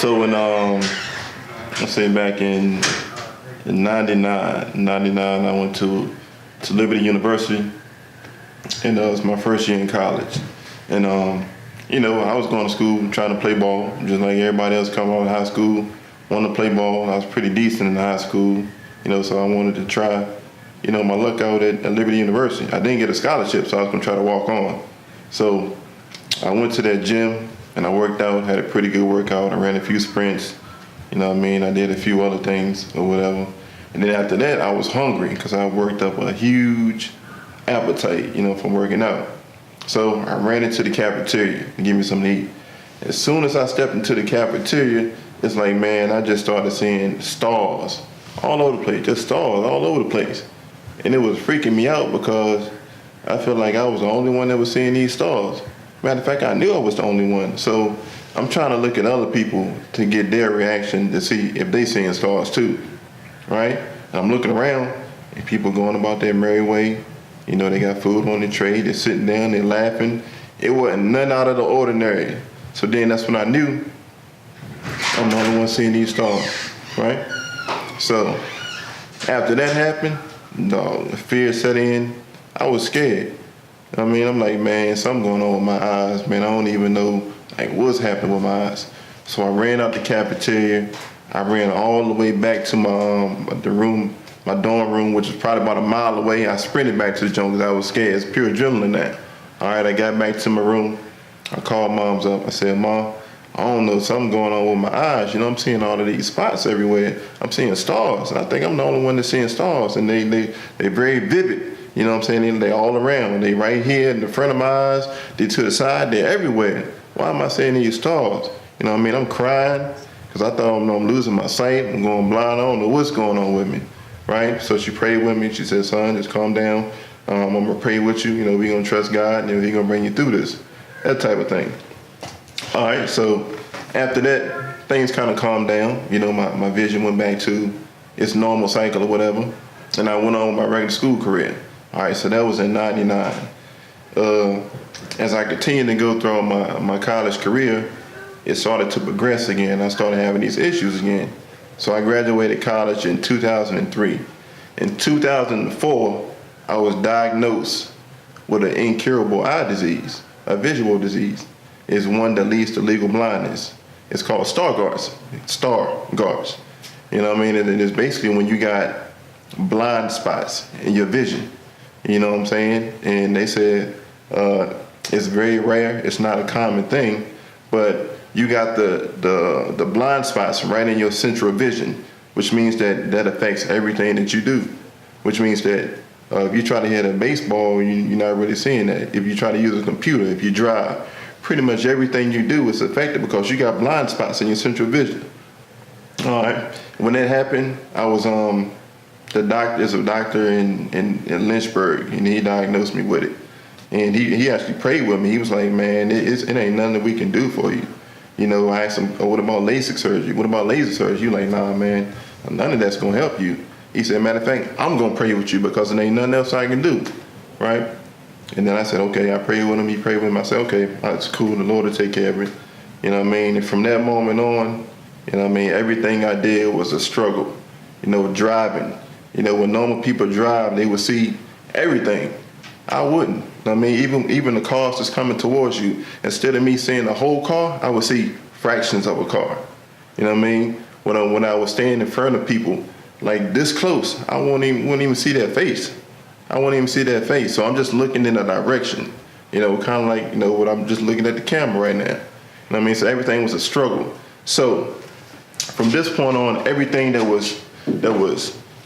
So when let's say back in 99, I went to Liberty University, and it was my first year in college. And I was going to school trying to play ball, just like everybody else coming out of high school, wanted to play ball. I was pretty decent in high school, so I wanted to try, my luck out at Liberty University. I didn't get a scholarship, so I was going to try to walk on. So I went to that gym, and I worked out, had a pretty good workout. I ran a few sprints, I did a few other things or whatever. And then after that, I was hungry because I worked up a huge appetite, from working out. So I ran into the cafeteria to give me something to eat. As soon as I stepped into the cafeteria, it's like, man, I just started seeing stars all over the place, just stars all over the place. And it was freaking me out because I felt like I was the only one that was seeing these stars. Matter of fact, I knew I was the only one. So I'm trying to look at other people to get their reaction to see if they seeing stars too, right? And I'm looking around and people going about their merry way. They got food on the tray, they're sitting down, they're laughing. It wasn't none out of the ordinary. So then that's when I knew I'm the only one seeing these stars, right? So after that happened, the fear set in. I was scared. I'm like, man, something going on with my eyes, man. I don't even know what's happening with my eyes. So I ran out the cafeteria. I ran all the way back to my dorm room, which was probably about a mile away. I sprinted back to the jungle because I was scared. It's pure adrenaline now. All right, I got back to my room. I called Mom's up. I said, Mom, I don't know, something going on with my eyes. I'm seeing all of these spots everywhere. I'm seeing stars, and I think I'm the only one that's seeing stars, and they're very vivid. They all around. They right here in the front of my eyes. They to the side. They're everywhere. Why am I seeing these stars? I'm crying because I thought I'm losing my sight. I'm going blind. I don't know what's going on with me, right? So she prayed with me. She said, son, just calm down. I'm going to pray with you. We're going to trust God, and He's going to bring you through this, that type of thing. All right, so after that, things kind of calmed down. My vision went back to its normal cycle or whatever, and I went on with my regular school career. All right, so that was in 99. As I continued to go through my college career, it started to progress again. I started having these issues again. So I graduated college in 2003. In 2004, I was diagnosed with an incurable eye disease, a visual disease. It's one that leads to legal blindness. It's called Stargardt's. And it's basically when you got blind spots in your vision. And they said it's very rare. It's not a common thing, but you got the blind spots right in your central vision, which means that affects everything that you do. Which means that if you try to hit a baseball, you're not really seeing that. If you try to use a computer, if you drive, pretty much everything you do is affected because you got blind spots in your central vision. All right. When that happened, I was there's a doctor in Lynchburg, and he diagnosed me with it. And he actually prayed with me. He was like, man, it ain't nothing that we can do for you. I asked him, oh, what about LASIK surgery? What about laser surgery? You're like, nah, man, none of that's going to help you. He said, matter of fact, I'm going to pray with you because there ain't nothing else I can do, right? And then I said, okay, I prayed with him. He prayed with him. I said, okay, that's cool. The Lord will take care of it. And from that moment on, everything I did was a struggle. Driving. When normal people drive, they would see everything. I wouldn't. Even the cars that's coming towards you, instead of me seeing the whole car, I would see fractions of a car. When I was standing in front of people, like this close, I wouldn't even see their face. I wouldn't even see their face. So I'm just looking in a direction, kind of like, what I'm just looking at the camera right now. So everything was a struggle. So from this point on, everything that was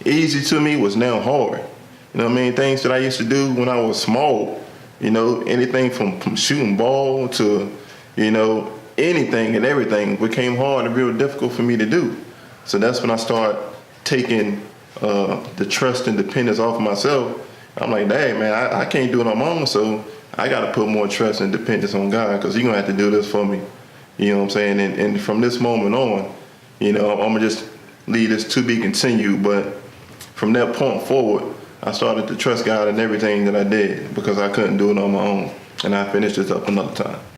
easy to me was now hard. Things that I used to do when I was small, anything from shooting ball to, anything and everything became hard and real difficult for me to do. So that's when I started taking the trust and dependence off of myself. I'm like, dang, man, I can't do it on my own, so I got to put more trust and dependence on God because He's going to have to do this for me. And from this moment on, I'm going to just leave this to be continued. But from that point forward, I started to trust God in everything that I did because I couldn't do it on my own. And I finished this up another time.